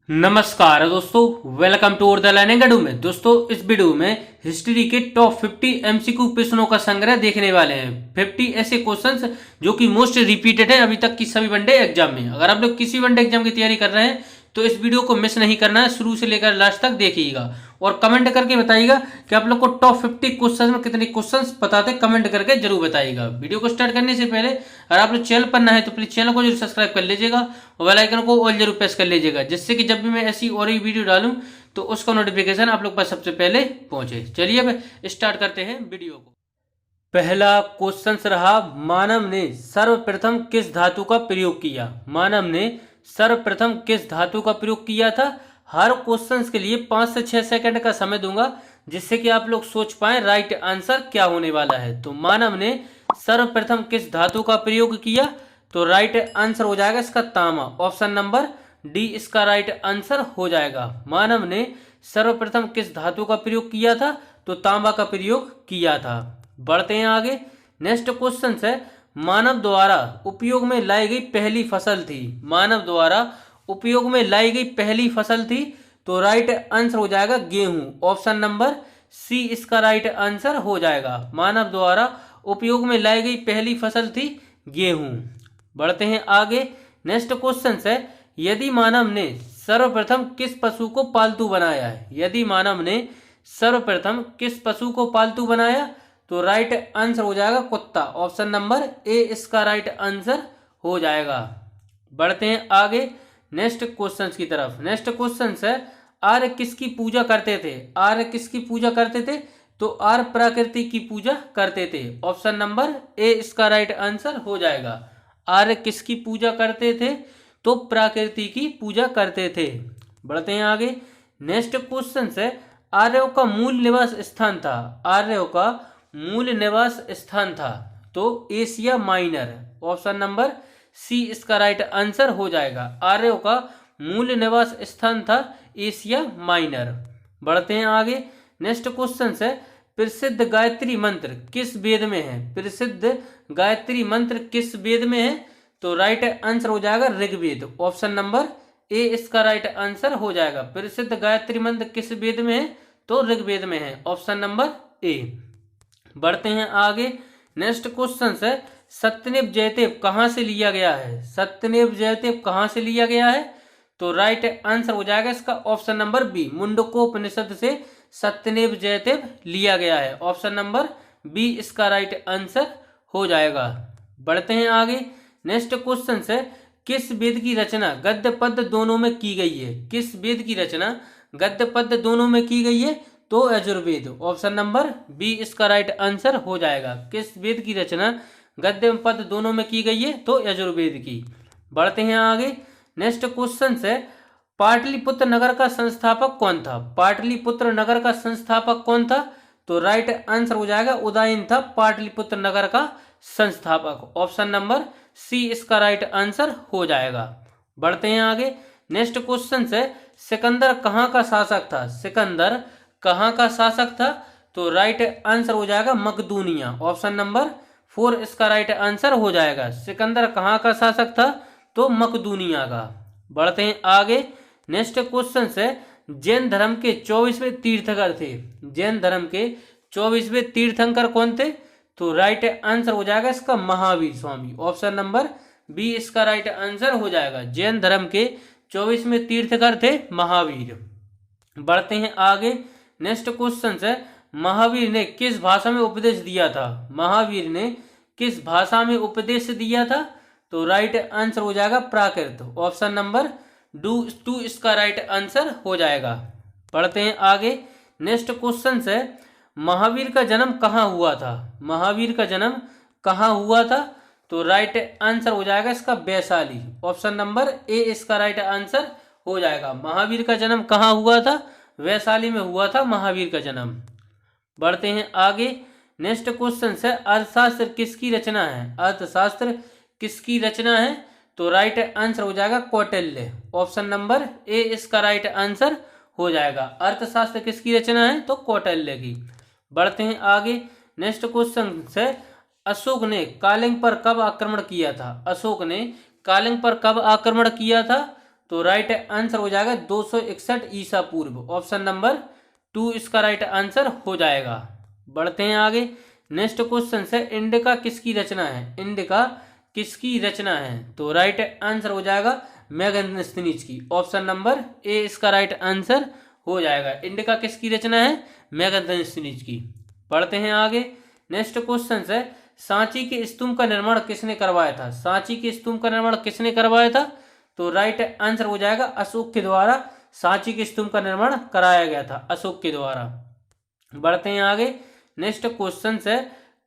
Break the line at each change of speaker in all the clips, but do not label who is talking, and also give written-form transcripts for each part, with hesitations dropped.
नमस्कार दोस्तों, welcome to the learning academy. दोस्तों, इस वीडियो में हिस्ट्री के टॉप 50 एमसीक्यू प्रश्नों का संग्रह देखने वाले हैं। 50 ऐसे क्वेश्चंस जो कि मोस्ट रिपीटेड है अभी तक की सभी वनडे एग्जाम में। अगर आप लोग किसी वनडे एग्जाम की तैयारी कर रहे हैं तो इस वीडियो को मिस नहीं करना है, शुरू से लेकर लास्ट तक देखिएगा और कमेंट करके बताइएगा कि आप लोग को टॉप 50 क्वेश्चन में कितने क्वेश्चंस पता थे। कमेंट करके जरूर बताइएगा। वीडियो को स्टार्ट करने से पहले अगर आप लोग चैनल पर नए हैं तो प्लीज चैनल को जरूर सब्सक्राइब कर लीजिएगा और बेल आइकन को ऑल जरूर प्रेस कर लीजिएगा, जिससे कि जब भी मैं ऐसी और ही वीडियो डालूं तो उसका नोटिफिकेशन आप लोग पर सबसे पहले पहुंचे। चलिए अब स्टार्ट करते हैं वीडियो को। पहला क्वेश्चन रहा, मानव ने सर्वप्रथम किस धातु का प्रयोग किया। मानव ने सर्वप्रथम किस धातु का प्रयोग किया था। हर क्वेश्चन के लिए 5 से 6 सेकंड का समय दूंगा, जिससे कि आप लोग सोच पाए राइट आंसर क्या होने वाला है। तो मानव ने सर्वप्रथम किस धातु का प्रयोग किया, तो राइट आंसर हो जाएगा इसका तांबा। ऑप्शन नंबर डी इसका राइट आंसर हो जाएगा। मानव ने सर्वप्रथम किस धातु का प्रयोग किया था, तो तांबा का प्रयोग किया था। बढ़ते हैं आगे। नेक्स्ट क्वेश्चन है, मानव द्वारा उपयोग में लाई गई पहली फसल थी। मानव द्वारा उपयोग में लाई गई पहली फसल थी, तो राइट आंसर हो जाएगा गेहूं। ऑप्शन नंबर सी इसका राइट आंसर हो जाएगा। मानव द्वारा उपयोग में लाई गई पहली फसल थी गेहूं। बढ़ते हैं आगे। नेक्स्ट क्वेश्चन है, यदि मानव ने सर्वप्रथम किस पशु को पालतू बनाया है। यदि मानव ने सर्वप्रथम किस पशु को पालतू बनाया, तो राइट आंसर हो जाएगा कुत्ता। ऑप्शन नंबर ए इसका राइट आंसर हो जाएगा। बढ़ते हैं आगे नेक्स्ट क्वेश्चन की तरफ। नेक्स्ट क्वेश्चन है, आर्य किसकी पूजा करते थे। आर्य किसकी पूजा करते थे, तो आर्य प्रकृति की पूजा करते थे। ऑप्शन नंबर ए इसका राइट आंसर हो जाएगा। आर्य किसकी पूजा करते थे, तो प्रकृति की पूजा करते थे। बढ़ते हैं आगे। नेक्स्ट क्वेश्चन है, आर्यों का मूल निवास स्थान था। आर्यों का मूल निवास स्थान था, तो Asia minor. Option number C इसका राइट आंसर हो जाएगा। आर्यों का मूल निवास स्थान था एशिया माइनर। बढ़ते हैं आगे। नेक्स्ट क्वेश्चन है, प्रसिद्ध गायत्री मंत्र किस वेद में है। प्रसिद्ध गायत्री मंत्र किस वेद में है, तो राइट आंसर हो जाएगा ऋग्वेद। ऑप्शन नंबर ए इसका राइट आंसर हो जाएगा। प्रसिद्ध गायत्री मंत्र किस वेद में है, तो ऋग्वेद में है। ऑप्शन नंबर ए। बढ़ते हैं आगे। नेक्स्ट क्वेश्चन है, सत्यमेव जयते कहां से लिया गया है। सत्यमेव जयते कहां से लिया गया है, तो राइट आंसर हो जाएगा इसका ऑप्शन नंबर बी, मुंडकोपनिषद से सत्यमेव जयते लिया गया है। ऑप्शन नंबर बी इसका राइट आंसर हो जाएगा। बढ़ते हैं आगे। नेक्स्ट क्वेश्चन है, किस वेद की रचना गद्य पद्य दोनों में की गई है। किस वेद की रचना गद्य पद्य दोनों में की गई है, तो यजुर्वेद। ऑप्शन नंबर बी इसका राइट आंसर हो जाएगा। किस वेद की रचना गद्य पद्य दोनों में की गई है, तो यजुर्वेद की। बढ़ते हैं आगे। नेक्स्ट क्वेश्चन है, पाटलिपुत्र नगर का संस्थापक कौन था। पाटलिपुत्र नगर का संस्थापक कौन था, तो राइट आंसर हो जाएगा उदयन था पाटलिपुत्र नगर का संस्थापक। ऑप्शन नंबर सी इसका राइट आंसर हो जाएगा। बढ़ते हैं आगे। नेक्स्ट क्वेश्चन है, सिकंदर कहाँ का शासक था। सिकंदर कहाँ का शासक था, तो राइट आंसर हो जाएगा मकदूनिया। ऑप्शन नंबर 4 इसका राइट आंसर हो जाएगा। सिकंदर कहाँ का शासक था, तो मकदूनिया का। बढ़ते हैं आगे। नेक्स्ट क्वेश्चन है, जैन धर्म के 24वें तीर्थंकर थे। जैन धर्म के 24वें तीर्थंकर कौन थे, तो राइट आंसर हो जाएगा इसका Mahavir Swami. Option number B इसका राइट आंसर हो जाएगा। जैन धर्म के 24वें तीर्थंकर थे महावीर। बढ़ते हैं आगे। नेक्स्ट क्वेश्चन है, महावीर ने किस भाषा में उपदेश दिया था। महावीर ने किस भाषा में उपदेश दिया था, तो राइट आंसर हो जाएगा प्राकृत। ऑप्शन नंबर 2 इसका राइट आंसर हो जाएगा। पढ़ते हैं आगे। नेक्स्ट क्वेश्चन है, महावीर का जन्म कहाँ हुआ था। महावीर का जन्म कहाँ हुआ था, तो राइट आंसर हो जाएगा इसका वैशाली। ऑप्शन नंबर ए इसका राइट आंसर हो जाएगा। महावीर का जन्म कहाँ हुआ था, वैशाली में हुआ था महावीर का जन्म। बढ़ते हैं आगे। नेक्स्ट क्वेश्चन है, अर्थशास्त्र किसकी रचना है। अर्थशास्त्र किसकी रचना है, तो राइट आंसर हो जाएगा कौटिल्य। ऑप्शन नंबर ए इसका राइट आंसर हो जाएगा। अर्थशास्त्र किसकी रचना है, तो कौटिल्य की। बढ़ते हैं आगे। नेक्स्ट क्वेश्चन है, अशोक ने कालिंग पर कब आक्रमण किया था। अशोक ने कालिंग पर कब आक्रमण किया था, तो राइट आंसर हो जाएगा 261 ईसा पूर्व। ऑप्शन नंबर 2 इसका राइट आंसर हो जाएगा। बढ़ते हैं आगे। नेक्स्ट क्वेश्चन है इंडिका किसकी रचना है? इंडिका किसकी रचना है? तो राइट आंसर हो जाएगा मेगास्थनीज की। ऑप्शन नंबर ए इसका राइट आंसर हो जाएगा। इंडिका किसकी रचना है? मेगास्थनीज की। पढ़ते हैं आगे। नेक्स्ट क्वेश्चन है सांची के स्तूप का निर्माण किसने करवाया था? सांची के स्तूप का निर्माण किसने करवाया था? तो राइट आंसर हो जाएगा अशोक के द्वारा सांची के स्तूप का निर्माण कराया गया था, अशोक के द्वारा। बढ़ते हैं आगे। नेक्स्ट क्वेश्चन है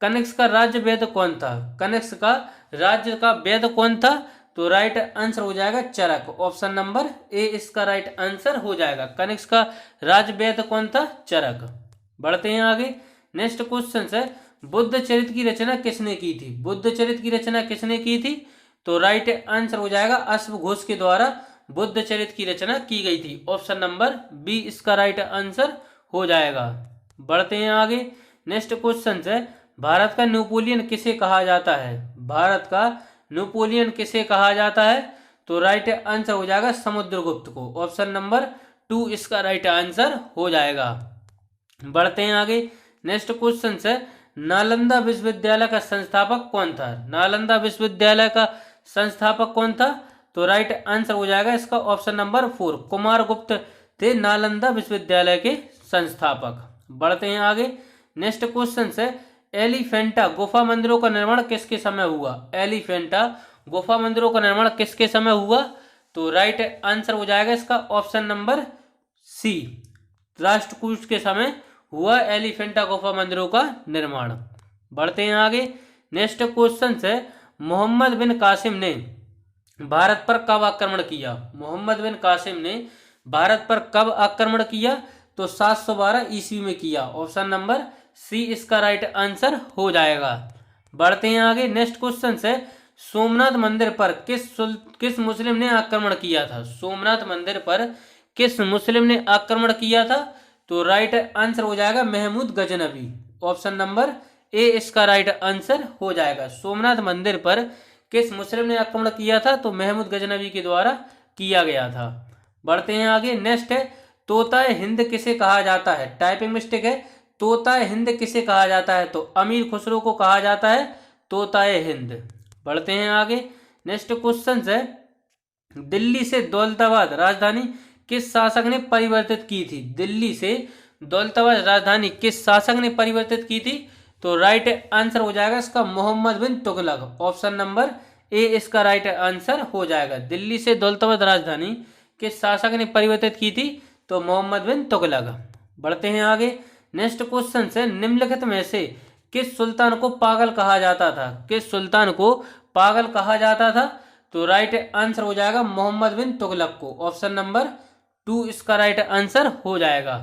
कनिष्क का राज्य वेद कौन था? कनिष्क का राज्य का वेद कौन था? तो राइट आंसर हो जाएगा चरक। ऑप्शन नंबर ए इसका राइट आंसर हो जाएगा। कनिष्क का राज्य वेद कौन था? चरक। बढ़ते हैं आगे। नेक्स्ट क्वेश्चन है बुद्ध चरित्र की रचना किसने की थी? बुद्ध चरित्र की रचना किसने की थी? तो राइट आंसर हो जाएगा अश्वघोष के द्वारा बुद्ध चरित्र की रचना की गई थी। ऑप्शन नंबर बी इसका राइट आंसर हो जाएगा। बढ़ते हैं आगे। नेक्स्ट क्वेश्चन है भारत का नेपोलियन किसे कहा जाता है? भारत का नेपोलियन किसे कहा जाता है? तो राइट आंसर हो जाएगा समुद्रगुप्त को। ऑप्शन नंबर 2 इसका राइट आंसर हो जाएगा। बढ़ते हैं आगे। नेक्स्ट क्वेश्चन है नालंदा विश्वविद्यालय का संस्थापक कौन था? नालंदा विश्वविद्यालय का संस्थापक कौन था? तो राइट आंसर हो जाएगा इसका ऑप्शन नंबर 4 कुमारगुप्त थे नालंदा विश्वविद्यालय के संस्थापक। बढ़ते हैं आगे। नेक्स्ट क्वेश्चन है एलिफेंटा गुफा मंदिरों का निर्माण किसके समय हुआ? एलिफेंटा गुफा मंदिरों का निर्माण किसके समय हुआ? तो राइट आंसर हो जाएगा इसका ऑप्शन नंबर सी राष्ट्रकूट के समय हुआ एलिफेंटा गुफा मंदिरों का निर्माण। बढ़ते हैं आगे। नेक्स्ट क्वेश्चन है मोहम्मद बिन कासिम ने भारत पर कब आक्रमण किया? मोहम्मद बिन कासिम ने भारत पर कब आक्रमण किया? तो 712 ईस्वी में किया। ऑप्शन नंबर सी इसका राइट आंसर हो जाएगा। बढ़ते हैं आगे। नेक्स्ट क्वेश्चन है सोमनाथ मंदिर पर किस मुस्लिम ने आक्रमण किया था? सोमनाथ मंदिर पर किस मुस्लिम ने आक्रमण किया था? तो राइट आंसर हो जाएगा Mahmud Ghaznavi. Option number A इसका राइट आंसर हो जाएगा। सोमनाथ मंदिर पर किस मुस्लिम ने आक्रमण किया था? तो महमूद गजनवी के द्वारा किया गया था। बढ़ते हैं आगे। नेक्स्ट है तोताए हिंद किसे कहा जाता है? टाइपिंग मिस्टेक है। तोताए हिंद किसे कहा जाता है? तो अमीर खुसरो को कहा जाता है तोताए हिंद। बढ़ते हैं आगे। नेक्स्ट क्वेश्चन है दिल्ली से दौलताबाद राजधानी किस शासक ने परिवर्तित की थी? दिल्ली से दौलताबाद राजधानी किस शासक ने परिवर्तित की थी? तो राइट आंसर हो जाएगा इसका मोहम्मद बिन तुगलक। ऑप्शन नंबर ए इसका राइट आंसर हो जाएगा। दिल्ली से दौलताबाद राजधानी किस शासक ने परिवर्तित की थी? तो मोहम्मद बिन तुगलक। बढ़ते हैं आगे। नेक्स्ट क्वेश्चन है निम्नलिखित में से किस सुल्तान को पागल कहा जाता था? किस सुल्तान को पागल कहा जाता था? तो राइट आंसर हो जाएगा मोहम्मद बिन तुगलक को। ऑप्शन नंबर 2 इसका राइट आंसर हो जाएगा।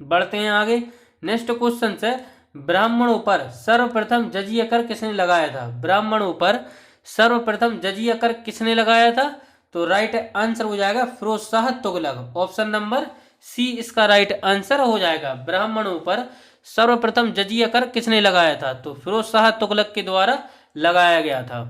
बढ़ते हैं आगे। नेक्स्ट क्वेश्चन है ब्राह्मणों पर सर्वप्रथम जजिया कर किसने लगाया था? ब्राह्मणों पर सर्वप्रथम जजिया कर किसने लगाया था? तो राइट आंसर हो जाएगा Firoz Shah Tughlaq. Option number C इसका राइट आंसर हो जाएगा। ब्राह्मणों पर सर्वप्रथम जजिया कर किसने लगाया था? तो फिरोज शाह तुगलक के द्वारा लगाया गया था।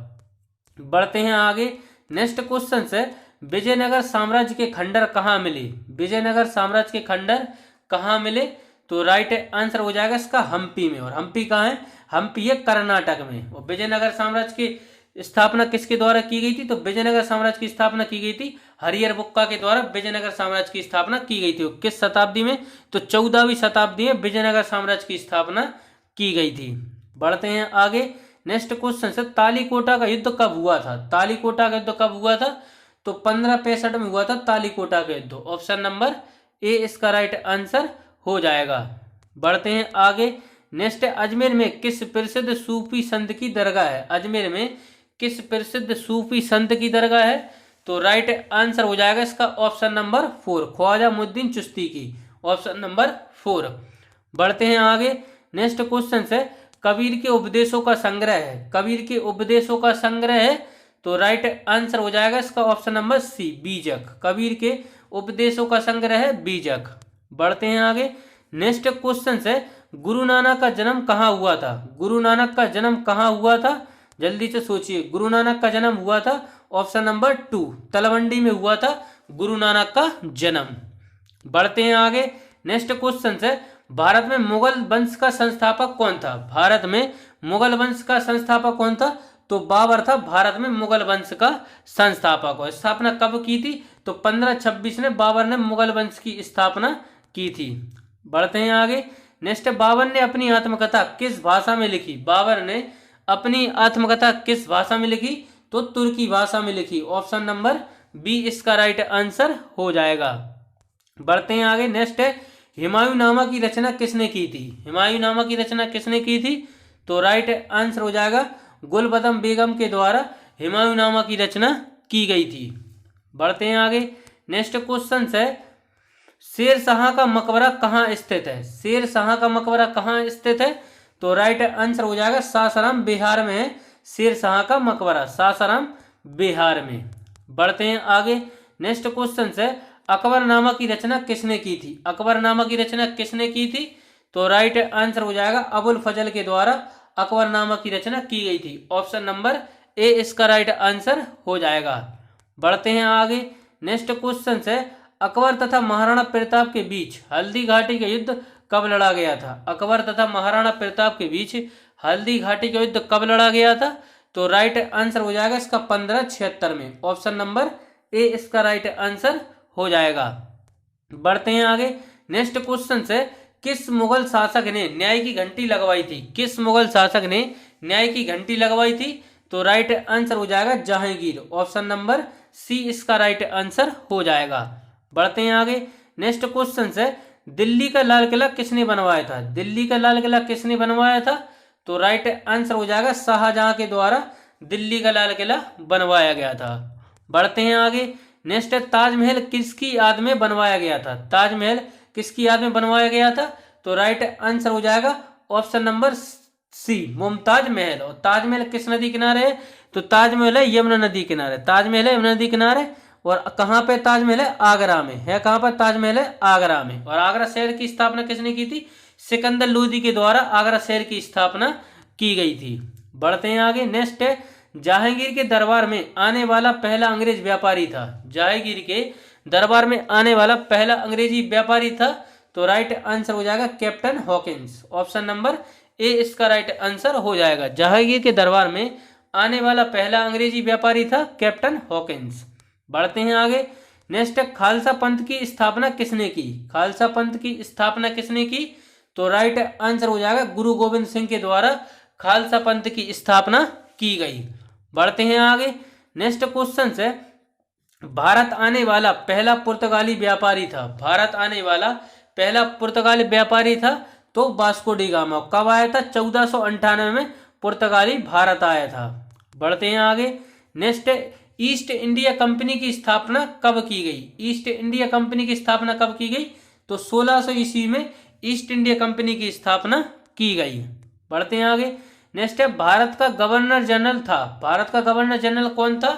बढ़ते हैं आगे। नेक्स्ट क्वेश्चन है विजयनगर साम्राज्य के खंडर कहाँ मिले? विजयनगर साम्राज्य के खंडर कहाँ मिले? तो राइट आंसर हो जाएगा इसका हम्पी में। और हम्पी कहाँ है? हम्पी है कर्नाटक में। और विजयनगर साम्राज्य की स्थापना किसके द्वारा की गई थी? तो विजयनगर साम्राज्य की स्थापना की गई थी हरिहर बुक्का के द्वारा विजयनगर साम्राज्य की स्थापना की गई थी। किस शताब्दी में? तो 14वीं शताब्दी में विजयनगर साम्राज्य की स्थापना की गई थी। बढ़ते हैं आगे। नेक्स्ट क्वेश्चन है तालीकोटा का युद्ध कब हुआ था? तालीकोटा का युद्ध कब हुआ था? तो 1565 में हुआ था तालीकोटा का युद्ध। ऑप्शन नंबर ए इसका राइट आंसर हो जाएगा। बढ़ते हैं आगे। नेक्स्ट अजमेर में किस प्रसिद्ध सूफी संत की दरगाह है? अजमेर में किस प्रसिद्ध सूफी संत की दरगाह है? तो राइट आंसर हो जाएगा इसका ऑप्शन नंबर 4 ख्वाजा मुद्दीन चिश्ती की। Option number 4। बढ़ते हैं आगे। नेक्स्ट क्वेश्चन है कबीर के उपदेशों का संग्रह है। कबीर के उपदेशों का संग्रह है। तो राइट आंसर हो जाएगा इसका ऑप्शन नंबर सी बीजक। कबीर के उपदेशों का संग्रह है बीजक। बढ़ते हैं आगे। नेक्स्ट क्वेश्चन है गुरु नानक का जन्म कहाँ हुआ था? गुरु नानक का जन्म कहाँ हुआ था? जल्दी से सोचिए। गुरु नानक का जन्म हुआ था ऑप्शन नंबर 2, तलवंडी में हुआ था गुरु नानक का जन्म। बढ़ते हैं आगे। नेक्स्ट क्वेश्चन है, भारत में मुगल वंश का संस्थापक कौन था? भारत में मुगल वंश का संस्थापक कौन था? तो बाबर था भारत में मुगल वंश का संस्थापक। और स्थापना कब की थी? तो 1526 में बाबर ने मुगल वंश की स्थापना की थी। बढ़ते हैं आगे। नेक्स्ट, बाबर ने अपनी आत्मकथा किस भाषा में लिखी? बाबर ने अपनी आत्मकथा किस भाषा में लिखी? तो तुर्की भाषा में लिखी। ऑप्शन नंबर बी इसका राइट आंसर हो जाएगा। बढ़ते हैं आगे। नेक्स्ट है, हुमायूंनामा की रचना किसने की थी? हुमायूंनामा की रचना किसने की थी? तो राइट आंसर हो जाएगा गुलबदम बेगम के द्वारा हुमायूंनामा की रचना की गई थी। बढ़ते हैं आगे। नेक्स्ट क्वेश्चन है, शेर शाह का मकबरा कहाँ स्थित है? शेर शाह का मकबरा कहाँ स्थित है? तो राइट आंसर हो जाएगा सासाराम बिहार में है शेर शाह का मकबरा, सासाराम बिहार में। बढ़ते हैं आगे। नेक्स्ट क्वेश्चन है, अकबरनामा की रचना किसने की थी? अकबरनामा की रचना किसने की थी? तो राइट आंसर हो जाएगा अबुल फजल के द्वारा अकबरनामा की रचना की गई थी। ऑप्शन नंबर ए इसका राइट आंसर हो जाएगा। बढ़ते हैं आगे। नेक्स्ट क्वेश्चन है, अकबर तथा महाराणा प्रताप के बीच हल्दी घाटी का युद्ध कब लड़ा गया था? अकबर तथा महाराणा प्रताप के बीच हल्दी घाटी का युद्ध कब लड़ा गया था? तो राइट आंसर हो जाएगा इसका 1576 में। ऑप्शन नंबर ए इसका राइट आंसर हो जाएगा। बढ़ते हैं आगे। नेक्स्ट क्वेश्चन है, किस मुगल शासक ने न्याय की घंटी लगवाई थी? किस मुगल शासक ने न्याय की घंटी लगवाई थी? तो राइट आंसर हो जाएगा जहांगीर। ऑप्शन नंबर सी इसका राइट आंसर हो जाएगा। बढ़ते हैं आगे। नेक्स्ट क्वेश्चन है, दिल्ली का लाल किला किसने बनवाया था? दिल्ली का लाल किला किसने बनवाया था? तो राइट आंसर हो जाएगा शाहजहां के द्वारा दिल्ली का लाल किला बनवाया गया था। बढ़ते हैं आगे। नेक्स्ट है, ताजमहल किसकी याद में बनवाया गया था? ताजमहल किसकी याद में बनवाया गया था? तो राइट आंसर हो जाएगा ऑप्शन नंबर सी मुमताज महल। और ताजमहल किस नदी किनारे है? तो ताजमहल है यमुना नदी किनारे। ताजमहल है यमुना नदी किनारे। और कहाँ पे ताजमहल है? आगरा में है। कहाँ पर ताजमहल है? आगरा में। और आगरा शहर की स्थापना किसने की थी? सिकंदर लोदी के द्वारा आगरा शहर की स्थापना की गई थी। बढ़ते हैं आगे। नेक्स्ट है, जहांगीर के दरबार में आने वाला पहला अंग्रेज व्यापारी था? जहांगीर के दरबार में आने वाला पहला अंग्रेजी व्यापारी था? तो राइट आंसर हो जाएगा captain Hawkins. Option number A इसका राइट आंसर हो जाएगा। जहांगीर के दरबार में आने वाला पहला अंग्रेजी व्यापारी था कैप्टन हॉकिंस। बढ़ते हैं आगे। नेक्स्ट, खालसा पंथ की स्थापना किसने की? खालसा पंथ की स्थापना किसने की? तो राइट आंसर हो जाएगा गुरु गोविंद सिंह के द्वारा खालसा पंथ की स्थापना की गई। बढ़ते हैं आगे। नेक्स्ट क्वेश्चन है, भारत आने वाला पहला पुर्तगाली व्यापारी था? भारत आने वाला पहला पुर्तगाली व्यापारी था तो वास्को डी गामा। कब आया था? 1498 में पुर्तगाली भारत आया था। बढ़ते हैं आगे। नेक्स्ट, ईस्ट इंडिया कंपनी की स्थापना कब की गई? ईस्ट इंडिया कंपनी की स्थापना कब की गई? तो 1600 ईस्वी में ईस्ट इंडिया कंपनी की स्थापना की गई। बढ़ते हैं आगे। नेक्स्ट है, भारत का गवर्नर जनरल था? भारत का गवर्नर जनरल कौन था?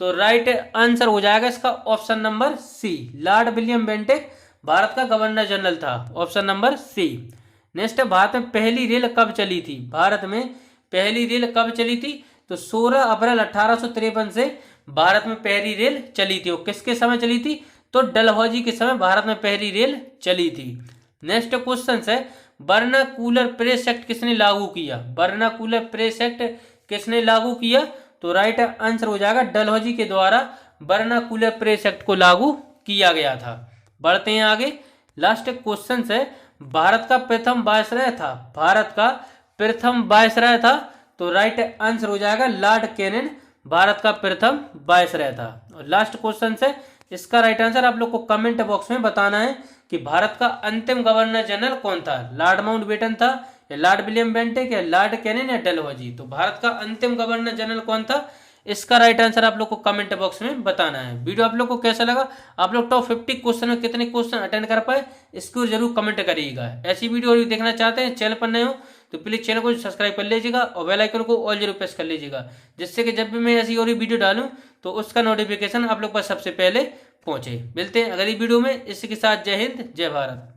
तो राइट आंसर हो जाएगा इसका option number C lord William Bentinck Bharat का गवर्नर जनरल था। Option number C. नेक्स्ट है, भारत में पहली रेल कब चली थी? भारत में पहली रेल कब चली थी? तो 16 अप्रैल 1853 से भारत में पहली रेल चली थी। वो किसके समय चली थी? तो डलहौजी के समय भारत में पहली रेल चली थी। नेक्स्ट क्वेश्चन है, वर्नाकुलर प्रेस एक्ट किसने लागू किया? वर्नाकुलर प्रेस एक्ट किसने लागू किया? तो राइट आंसर हो जाएगा डलहौजी के द्वारा वर्नाकुलर प्रेस एक्ट को लागू किया गया था। बढ़ते हैं आगे। लास्ट क्वेश्चन है, भारत का प्रथम वायसराय था? भारत का प्रथम वायसराय था? तो राइट आंसर हो जाएगा लॉर्ड कैनिंग भारत का प्रथम वायसराय था। और लास्ट क्वेश्चन है, इसका राइट आंसर आप लोग को कमेंट बॉक्स में बताना है कि भारत का अंतिम गवर्नर जनरल कौन था? लॉर्ड माउंटबेटन था या लॉर्ड विलियम बेंटिक या लॉर्ड कैनिंग या डलहौजी? तो भारत का अंतिम गवर्नर जनरल कौन था? इसका राइट आंसर आप लोग को कमेंट बॉक्स में बताना है। वीडियो आप लोग को कैसा लगा? आप लोग टॉप 50 क्वेश्चन में कितने क्वेश्चन अटेंड कर पाए इसको जरूर कमेंट करिएगा। ऐसी वीडियो देखना चाहते हैं, चैनल पर नए हो तो प्लीज चैनल को सब्सक्राइब कर लीजिएगा और बेल आइकन को ऑल जरूर प्रेस कर लीजिएगा, जिससे कि जब भी मैं ऐसी और वीडियो डालूं तो उसका नोटिफिकेशन आप लोग पर सबसे पहले पहुंचे। मिलते हैं अगली वीडियो में। इसी के साथ जय हिंद, जय भारत।